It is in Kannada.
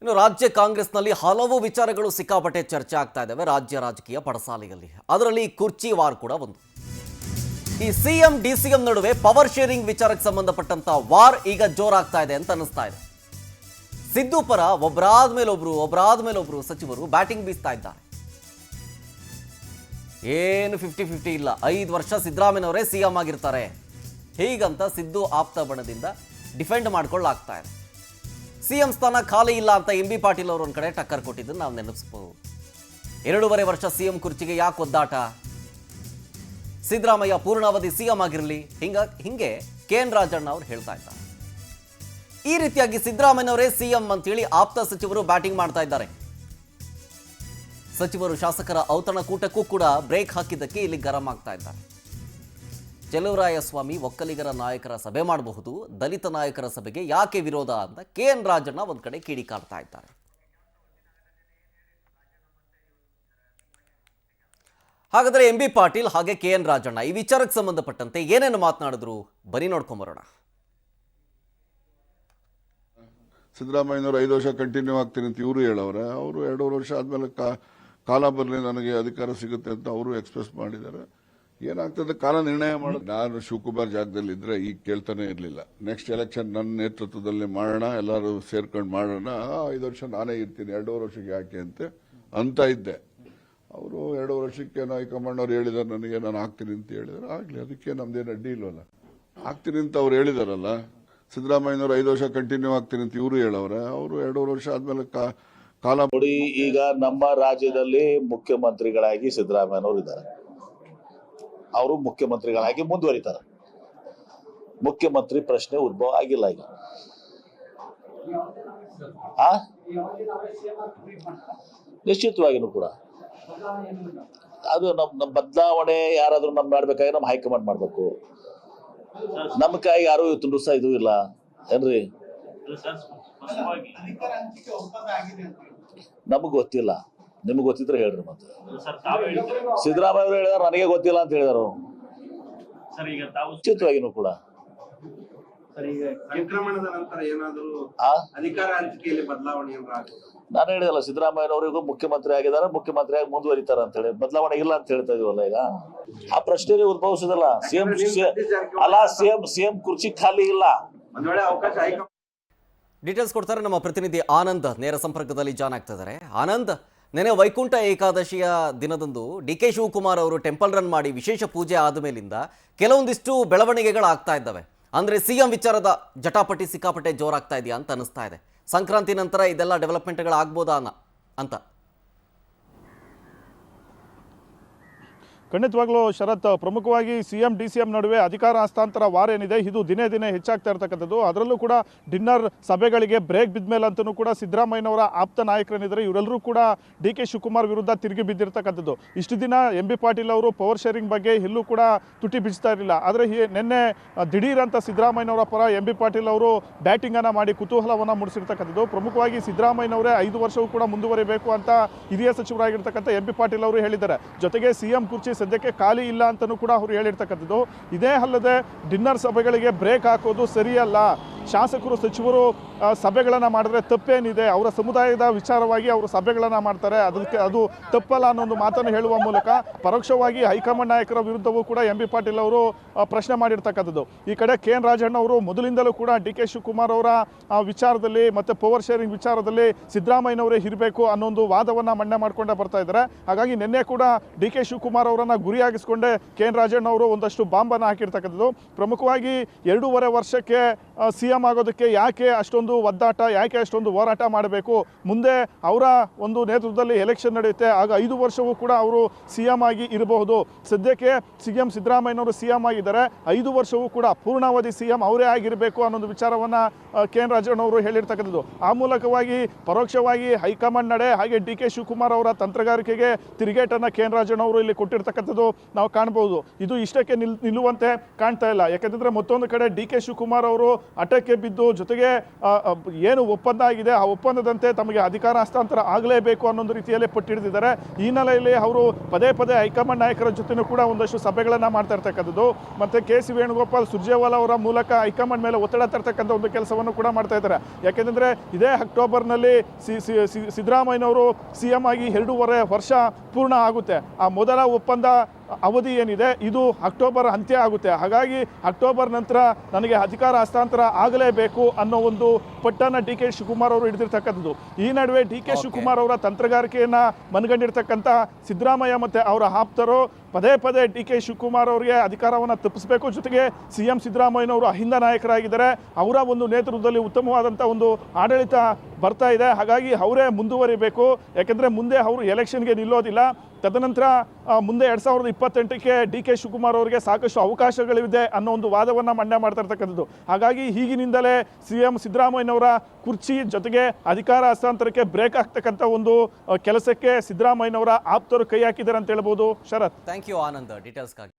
ಇನ್ನು ರಾಜ್ಯ ಕಾಂಗ್ರೆಸ್ನಲ್ಲಿ ಹಲವು ವಿಚಾರಗಳು ಸಿಕ್ಕಾಪಟ್ಟೆ ಚರ್ಚೆ ಆಗ್ತಾ ಇದ್ದಾವೆ ರಾಜ್ಯ ರಾಜಕೀಯ ಪಡಸಾಲೆಯಲ್ಲಿ. ಅದರಲ್ಲಿ ಕುರ್ಚಿ ವಾರ್ ಕೂಡ ಒಂದು. ಈ ಸಿಎಂ ಡಿಸಿಎಂ ನಡುವೆ ಪವರ್ ಶೇರಿಂಗ್ ವಿಚಾರಕ್ಕೆ ಸಂಬಂಧಪಟ್ಟಂತ ವಾರ್ ಈಗ ಜೋರಾಗ್ತಾ ಇದೆ ಅಂತ ಅನಿಸ್ತಾ ಇದೆ. ಸಿದ್ದು ಪರ ಒಬ್ಬರಾದ ಮೇಲೆ ಒಬ್ರು ಸಚಿವರು ಬ್ಯಾಟಿಂಗ್ ಬೀಸ್ತಾ ಇದ್ದಾರೆ. ಏನು 50-50 ಇಲ್ಲ, 5 ವರ್ಷ ಸಿದ್ದರಾಮಯ್ಯನವರೇ ಸಿಎಂ ಆಗಿರ್ತಾರೆ ಹೀಗಂತ ಸಿದ್ದು ಆಪ್ತ ಬಣದಿಂದ ಡಿಫೆಂಡ್ ಮಾಡ್ಕೊಳ್ಳಾಗ್ತಾ ಇದೆ. ಸಿಎಂ ಸ್ಥಾನ ಖಾಲಿ ಇಲ್ಲ ಅಂತ ಎಂ ಬಿ ಪಾಟೀಲ್ ಅವರು ಒಂದು ಕಡೆ ಟಕ್ಕರ್ ಕೊಟ್ಟಿದ್ದನ್ನು ನಾವು ನೆನಪಿಸಬಹುದು. 2.5 ವರ್ಷ ಸಿಎಂ ಕುರ್ಚಿಗೆ ಯಾಕೆ ಒದ್ದಾಟ, ಸಿದ್ದರಾಮಯ್ಯ ಪೂರ್ಣಾವಧಿ ಸಿಎಂ ಆಗಿರಲಿ, ಹಿಂಗೆ KN ರಾಜಣ್ಣ ಅವರು ಹೇಳ್ತಾ ಇದ್ದಾರೆ. ಈ ರೀತಿಯಾಗಿ ಸಿದ್ದರಾಮಯ್ಯನವರೇ ಸಿಎಂ ಅಂತೇಳಿ ಆಪ್ತ ಸಚಿವರು ಬ್ಯಾಟಿಂಗ್ ಮಾಡ್ತಾ ಇದ್ದಾರೆ. ಸಚಿವರು ಶಾಸಕರ ಔತಣಕೂಟಕ್ಕೂ ಕೂಡ ಬ್ರೇಕ್ ಹಾಕಿದ್ದಕ್ಕೆ ಇಲ್ಲಿ ಗರಂ ಆಗ್ತಾ ಇದ್ದಾರೆ. ಚೆಲುವರಾಯಸ್ವಾಮಿ ಒಕ್ಕಲಿಗರ ನಾಯಕರ ಸಭೆ ಮಾಡಬಹುದು, ದಲಿತ ನಾಯಕರ ಸಭೆಗೆ ಯಾಕೆ ವಿರೋಧ ಅಂತ KN ರಾಜಣ್ಣ ಒಂದು ಕಡೆ ಕಿಡಿಕಾರ್ತಾ ಇದ್ದಾರೆ. ಹಾಗಾದ್ರೆ ಎಂ ಬಿ ಪಾಟೀಲ್ ಹಾಗೆ KN ರಾಜಣ್ಣ ಈ ವಿಚಾರಕ್ಕೆ ಸಂಬಂಧಪಟ್ಟಂತೆ ಏನೇನು ಮಾತನಾಡಿದ್ರು ಬನ್ನಿ ನೋಡ್ಕೊಂಬರೋಣ. ಸಿದ್ದರಾಮಯ್ಯನವರು 5 ವರ್ಷ ಕಂಟಿನ್ಯೂ ಆಗ್ತೀನಿ ಅಂತ ಇವರು ಹೇಳವ್ರೆ. ಅವರು 2.5 ವರ್ಷ ಆದ್ಮೇಲೆ ಕಾಲ ಬರಲಿ ನನಗೆ ಅಧಿಕಾರ ಸಿಗುತ್ತೆ ಅಂತ ಅವರು ಎಕ್ಸ್ಪ್ರೆಸ್ ಮಾಡಿದ್ದಾರೆ. ಏನಾಗ್ತದೆ ಕಾಲ ನಿರ್ಣಯ ಮಾಡೋದು. ನಾನು ಶಿವಕುಮಾರ್ ಜಾಗದಲ್ಲಿ ಇದ್ರೆ ಈಗ ಕೇಳ್ತಾನೆ ಇರಲಿಲ್ಲ. ನೆಕ್ಸ್ಟ್ ಎಲೆಕ್ಷನ್ ನನ್ನ ನೇತೃತ್ವದಲ್ಲಿ ಮಾಡೋಣ, ಎಲ್ಲರೂ ಸೇರ್ಕೊಂಡು ಮಾಡೋಣ, 5 ವರ್ಷ ನಾನೇ ಇರ್ತೀನಿ, 2.5 ವರ್ಷಕ್ಕೆ ಯಾಕೆ ಅಂತ ಇದ್ದೆ. ಅವರು 2.5 ವರ್ಷಕ್ಕೆ ಹೈಕಮಾಂಡ್ ಅವ್ರು ಹೇಳಿದಾರೆ ನನಗೆ, ನಾನು ಆಗ್ತೀನಿ ಅಂತ ಹೇಳಿದಾರೆ. ಆಗ್ಲಿ, ಅದಕ್ಕೆ ನಮ್ದೇನು ಅಡ್ಡಿ ಇಲ್ವಲ್ಲ. ಆಗ್ತೀನಿ ಅಂತ ಅವ್ರು ಹೇಳಿದಾರಲ್ಲ. ಸಿದ್ದರಾಮಯ್ಯನವರು 5 ವರ್ಷ ಕಂಟಿನ್ಯೂ ಆಗ್ತೀನಿ ಅಂತ ಇವರು ಹೇಳವ್ರೆ. ಅವರು 2.5 ವರ್ಷ ಆದ್ಮೇಲೆ ಕಾಲ ನೋಡಿ. ಈಗ ನಮ್ಮ ರಾಜ್ಯದಲ್ಲಿ ಮುಖ್ಯಮಂತ್ರಿಗಳಾಗಿ ಸಿದ್ದರಾಮಯ್ಯನವರು ಇದ್ದಾರೆ. ಅವರು ಮುಖ್ಯಮಂತ್ರಿಗಳಾಗಿ ಮುಂದುವರಿತಾರೆ. ಮುಖ್ಯಮಂತ್ರಿ ಪ್ರಶ್ನೆ ಉದ್ಭವ ಆಗಿಲ್ಲ ಈಗ. ನಿಶ್ಚಿತವಾಗಿನೂ ಕೂಡ ಅದು ನಮ್ಮ ಬದಲಾವಣೆ ಯಾರಾದ್ರೂ ನಮ್ ಮಾಡ್ಬೇಕಾದ್ರೆ ನಮ್ಮ ಹೈಕಮಾಂಡ್ ಮಾಡ್ಬೇಕು. ನಮ್ಮ ಕೈ ಯಾರು ಇವತ್ತು ಸಹ ಇದು ಇಲ್ಲ ಏನ್ರಿ, ನಮಗ್ ಗೊತ್ತಿಲ್ಲ. ನಿಮ್ಗೆ ಗೊತ್ತಿದ್ರೆ ಹೇಳ್ರಿ. ಮತ್ತೆ ಸಿದ್ದರಾಮಯ್ಯ ಅವರು ಹೇಳಿದಾರೆ, ನನಗೆ ಗೊತ್ತಿಲ್ಲ ಅಂತ ಹೇಳಿದಾರು. ನಿಶ್ಚಿತವಾಗಿನೂ ಕೂಡ ನಾನು ಹೇಳಿದಲ್ಲ, ಸಿದ್ದರಾಮಯ್ಯನವರಿಗೂ ಮುಖ್ಯಮಂತ್ರಿ ಆಗಿದ್ದಾರೆ, ಮುಖ್ಯಮಂತ್ರಿಯಾಗಿ ಮುಂದುವರಿತಾರೆ ಅಂತ ಹೇಳಿ. ಬದಲಾವಣೆ ಇಲ್ಲ ಅಂತ ಹೇಳ್ತಾ ಇದೀವಲ್ಲ ಈಗ. ಆ ಪ್ರಶ್ನೆಗೆ ಉದ್ಭವಿಸುದಲ್ಲ. ಸಿಎಂ ಕುರ್ಚಿ ಖಾಲಿ ಇಲ್ಲ. ಡೀಟೇಲ್ಸ್ ಕೊಡ್ತಾರೆ ನಮ್ಮ ಪ್ರತಿನಿಧಿ ಆನಂದ್, ನೇರ ಸಂಪರ್ಕದಲ್ಲಿ ಜಾಯ್ನ್ ಆಗ್ತಾ ಇದ್ದಾರೆ. ಆನಂದ್, ನೆನೆ ವೈಕುಂಠ ಏಕಾದಶಿಯ ದಿನದಂದು DK ಶಿವಕುಮಾರ್ ಅವರು ಟೆಂಪಲ್ ರನ್ ಮಾಡಿ ವಿಶೇಷ ಪೂಜೆ ಆದ ಮೇಲಿಂದ ಕೆಲವೊಂದಿಷ್ಟು ಬೆಳವಣಿಗೆಗಳಾಗ್ತಾ ಇದ್ದಾವೆ. ಅಂದರೆ ಸಿಎಂ ವಿಚಾರದ ಜಟಾಪಟಿ ಸಿಕ್ಕಾಪಟ್ಟೆ ಜೋರಾಗ್ತಾ ಇದೆಯಾ ಅಂತ ಅನಿಸ್ತಾ ಇದೆ. ಸಂಕ್ರಾಂತಿ ನಂತರ ಇದೆಲ್ಲ ಡೆವಲಪ್ಮೆಂಟ್ಗಳಾಗ್ಬೋದಾ ಅಂತ. ಖಂಡಿತವಾಗ್ಲೂ ಶರತ್, ಪ್ರಮುಖವಾಗಿ ಸಿಎಂ DCM ನಡುವೆ ಅಧಿಕಾರ ಹಸ್ತಾಂತರ ವಾರ ಏನಿದೆ ಇದು ದಿನೇ ದಿನೇ ಹೆಚ್ಚಾಗ್ತಾ ಇರ್ತಕ್ಕಂಥದ್ದು. ಅದರಲ್ಲೂ ಕೂಡ ಡಿನ್ನರ್ ಸಭೆಗಳಿಗೆ ಬ್ರೇಕ್ ಬಿದ್ದ ಮೇಲೆ ಅಂತಲೂ ಕೂಡ ಸಿದ್ದರಾಮಯ್ಯನವರ ಆಪ್ತ ನಾಯಕರೇನಿದ್ದಾರೆ ಇವರೆಲ್ಲರೂ ಕೂಡ DK ಶಿವಕುಮಾರ್ ವಿರುದ್ಧ ತಿರುಗಿ ಬಿದ್ದಿರ್ತಕ್ಕಂಥದ್ದು. ಇಷ್ಟು ದಿನ ಎಂ ಬಿ ಪಾಟೀಲ್ ಅವರು ಪವರ್ ಶೇರಿಂಗ್ ಬಗ್ಗೆ ಎಲ್ಲೂ ಕೂಡ ತುಟಿ ಬಿಚ್ತಾ ಇರಲಿಲ್ಲ. ಆದರೆ ನಿನ್ನೆ ದಿಢೀರ್ ಅಂತ ಸಿದ್ದರಾಮಯ್ಯನವರ ಪರ ಎಂ ಬಿ ಪಾಟೀಲ್ ಅವರು ಬ್ಯಾಟಿಂಗನ್ನು ಮಾಡಿ ಕುತೂಹಲವನ್ನು ಮೂಡಿಸಿರ್ತಕ್ಕಂಥದ್ದು. ಪ್ರಮುಖವಾಗಿ ಸಿದ್ದರಾಮಯ್ಯನವರೇ 5 ವರ್ಷವೂ ಕೂಡ ಮುಂದುವರಿಬೇಕು ಅಂತ ಹಿರಿಯ ಸಚಿವರಾಗಿರ್ತಕ್ಕಂಥ ಎಂ ಬಿ ಪಾಟೀಲ್ ಅವರು ಹೇಳಿದ್ದಾರೆ. ಜೊತೆಗೆ ಸಿಎಂ ಕುರ್ಚಿ ಸದ್ಯಕ್ಕೆ ಖಾಲಿ ಇಲ್ಲ ಅಂತಲೂ ಕೂಡ ಅವರು ಹೇಳಿರ್ತಕ್ಕಂಥದ್ದು. ಇದೇ ಅಲ್ಲದೆ ಡಿನ್ನರ್ ಸಭೆಗಳಿಗೆ ಬ್ರೇಕ್ ಹಾಕೋದು ಸರಿಯಲ್ಲ, ಶಾಸಕರು ಸಚಿವರು ಸಭೆಗಳನ್ನು ಮಾಡಿದ್ರೆ ತಪ್ಪೇನಿದೆ, ಅವರ ಸಮುದಾಯದ ವಿಚಾರವಾಗಿ ಅವರು ಸಭೆಗಳನ್ನು ಮಾಡ್ತಾರೆ, ಅದು ತಪ್ಪಲ್ಲ ಅನ್ನೋ ಒಂದು ಮಾತನ್ನು ಹೇಳುವ ಮೂಲಕ ಪರೋಕ್ಷವಾಗಿ ಹೈಕಮಾಂಡ್ ನಾಯಕರ ವಿರುದ್ಧವೂ ಕೂಡ ಎಂ ಬಿ ಪಾಟೀಲ್ ಅವರು ಪ್ರಶ್ನೆ ಮಾಡಿರ್ತಕ್ಕಂಥದ್ದು. ಈ ಕಡೆ KN ರಾಜಣ್ಣ ಅವರು ಮೊದಲಿಂದಲೂ ಕೂಡ DK ಶಿವಕುಮಾರ್ ಅವರ ವಿಚಾರದಲ್ಲಿ ಮತ್ತು ಪವರ್ ಶೇರಿಂಗ್ ವಿಚಾರದಲ್ಲಿ ಸಿದ್ದರಾಮಯ್ಯನವರೇ ಇರಬೇಕು ಅನ್ನೋ ಒಂದು ವಾದವನ್ನು ಮಂಡನೆ ಮಾಡಿಕೊಂಡೇ ಬರ್ತಾ ಇದ್ದಾರೆ. ಹಾಗಾಗಿ ನಿನ್ನೆ ಕೂಡ DK ಶಿವಕುಮಾರ್ ಅವರನ್ನು ಗುರಿಯಾಗಿಸಿಕೊಂಡೇ KN ರಾಜಣ್ಣ ಅವರು ಒಂದಷ್ಟು ಬಾಂಬನ್ನು ಹಾಕಿರ್ತಕ್ಕಂಥದ್ದು. ಪ್ರಮುಖವಾಗಿ 2.5 ವರ್ಷಕ್ಕೆ ಸಿಎಂ ಆಗೋದಕ್ಕೆ ಯಾಕೆ ಅಷ್ಟೊಂದು ಒದ್ದಾಟ, ಯಾಕೆ ಅಷ್ಟೊಂದು ಹೋರಾಟ ಮಾಡಬೇಕು, ಮುಂದೆ ಅವರ ಒಂದು ನೇತೃತ್ವದಲ್ಲಿ ಎಲೆಕ್ಷನ್ ನಡೆಯುತ್ತೆ, ಆಗ 5 ವರ್ಷವೂ ಕೂಡ ಅವರು ಸಿಎಂ ಆಗಿ ಇರಬಹುದು. ಸದ್ಯಕ್ಕೆ ಸಿಎಂ ಸಿದ್ದರಾಮಯ್ಯನವರು ಸಿಎಂ ಆಗಿದ್ದಾರೆ, 5 ವರ್ಷವೂ ಕೂಡ ಪೂರ್ಣಾವಧಿ ಸಿಎಂ ಅವರೇ ಆಗಿರಬೇಕು ಅನ್ನೋದು ವಿಚಾರವನ್ನು KN ರಾಜಣ್ಣ ಅವರು ಹೇಳಿರ್ತಕ್ಕಂಥದ್ದು. ಆ ಮೂಲಕವಾಗಿ ಪರೋಕ್ಷವಾಗಿ ಹೈಕಮಾಂಡ್ ನಡೆ ಹಾಗೆ DK ಶಿವಕುಮಾರ್ ಅವರ ತಂತ್ರಗಾರಿಕೆಗೆ ತಿರುಗೇಟನ್ನು KN ರಾಜಣ್ಣ ಅವರು ಇಲ್ಲಿ ಕೊಟ್ಟಿರ್ತಕ್ಕಂಥದ್ದು ನಾವು ಕಾಣಬಹುದು. ಇದು ಇಷ್ಟಕ್ಕೆ ನಿಲ್ಲುವಂತೆ ಕಾಣ್ತಾ ಇಲ್ಲ. ಯಾಕಂತಂದ್ರೆ ಮತ್ತೊಂದು ಕಡೆ DK ಶಿವಕುಮಾರ್ ಅವರು ಹಠಕ್ಕೆ ಬಿದ್ದು ಜೊತೆಗೆ ಏನು ಒಪ್ಪಂದ ಆಗಿದೆ ಆ ಒಪ್ಪಂದದಂತೆ ತಮಗೆ ಅಧಿಕಾರ ಹಸ್ತಾಂತರ ಆಗಲೇಬೇಕು ಅನ್ನೊಂದು ರೀತಿಯಲ್ಲಿ ಪಟ್ಟಿಡಿದಿದ್ದಾರೆ. ಈ ಹಿನ್ನೆಲೆಯಲ್ಲಿ ಅವರು ಪದೇ ಪದೇ ಹೈಕಮಾಂಡ್ ನಾಯಕರ ಜೊತೆನೂ ಕೂಡ ಒಂದಷ್ಟು ಸಭೆಗಳನ್ನು ಮಾಡ್ತಾ ಇರ್ತಕ್ಕಂಥದ್ದು. ಮತ್ತು ಕೆ ಸಿ ವೇಣುಗೋಪಾಲ್ ಸುರ್ಜೇವಾಲಾ ಅವರ ಮೂಲಕ ಹೈಕಮಾಂಡ್ ಮೇಲೆ ಒತ್ತಡ ತರ್ತಕ್ಕಂಥ ಒಂದು ಕೆಲಸವನ್ನು ಕೂಡ ಮಾಡ್ತಾ ಇದ್ದಾರೆ. ಯಾಕೆಂದರೆ ಇದೇ ಅಕ್ಟೋಬರ್ನಲ್ಲಿ ಸಿದ್ದರಾಮಯ್ಯನವರು CM ಆಗಿ 2.5 ವರ್ಷ ಪೂರ್ಣ ಆಗುತ್ತೆ. ಆ ಮೊದಲ ಒಪ್ಪಂದ ಅವಧಿ ಏನಿದೆ ಇದು ಅಕ್ಟೋಬರ್ ಅಂತ್ಯ ಆಗುತ್ತೆ. ಹಾಗಾಗಿ ಅಕ್ಟೋಬರ್ ನಂತರ ನನಗೆ ಅಧಿಕಾರ ಹಸ್ತಾಂತರ ಆಗಲೇಬೇಕು ಅನ್ನೋ ಒಂದು ಪಟ್ಟನ್ನು ಡಿ ಕೆ ಶಿವಕುಮಾರ್ ಅವರು ಹಿಡಿದಿರ್ತಕ್ಕಂಥದ್ದು. ಈ ನಡುವೆ ಡಿ ಕೆ ಶಿವಕುಮಾರ್ ಅವರ ತಂತ್ರಗಾರಿಕೆಯನ್ನು ಮನಗಂಡಿರ್ತಕ್ಕಂಥ ಸಿದ್ದರಾಮಯ್ಯ ಮತ್ತು ಅವರ ಆಪ್ತರು ಪದೇ ಪದೇ ಡಿ ಕೆ ಶಿವಕುಮಾರ್ ಅವರಿಗೆ ಅಧಿಕಾರವನ್ನು ತಪ್ಪಿಸಬೇಕು. ಜೊತೆಗೆ CM ಸಿದ್ದರಾಮಯ್ಯನವರು ಅಹಿಂದ ನಾಯಕರಾಗಿದ್ದಾರೆ. ಅವರ ಒಂದು ನೇತೃತ್ವದಲ್ಲಿ ಉತ್ತಮವಾದಂಥ ಒಂದು ಆಡಳಿತ ಬರ್ತಾ ಇದೆ. ಹಾಗಾಗಿ ಅವರೇ ಮುಂದುವರಿಬೇಕು. ಯಾಕೆಂದರೆ ಮುಂದೆ ಅವರು ಎಲೆಕ್ಷನ್ಗೆ ನಿಲ್ಲೋದಿಲ್ಲ. ತದನಂತರ ಮುಂದೆ 2028ಕ್ಕೆ ಡಿ ಕೆ ಶಿವಕುಮಾರ್ ಅವರಿಗೆ ಸಾಕಷ್ಟು ಅವಕಾಶಗಳಿದೆ ಅನ್ನೋ ಒಂದು ವಾದವನ್ನು ಮಂಡನೆ ಮಾಡ್ತಾ ಇರ್ತಕ್ಕಂಥದ್ದು. ಹಾಗಾಗಿ ಈಗಿನಿಂದಲೇ CM ಸಿದ್ದರಾಮಯ್ಯನವರ ಕುರ್ಚಿ ಜೊತೆಗೆ ಅಧಿಕಾರ ಹಸ್ತಾಂತರಕ್ಕೆ ಬ್ರೇಕ್ ಆಗ್ತಕ್ಕಂಥ ಒಂದು ಕೆಲಸಕ್ಕೆ ಸಿದ್ದರಾಮಯ್ಯನವರ ಆಪ್ತರು ಕೈ ಹಾಕಿದ್ದಾರೆ ಅಂತ ಹೇಳ್ಬೋದು. ಶರತ್, ಥ್ಯಾಂಕ್ ಯು ಆನಂದ್ ಡೀಟೇಲ್ಸ್ಗಾಗಿ.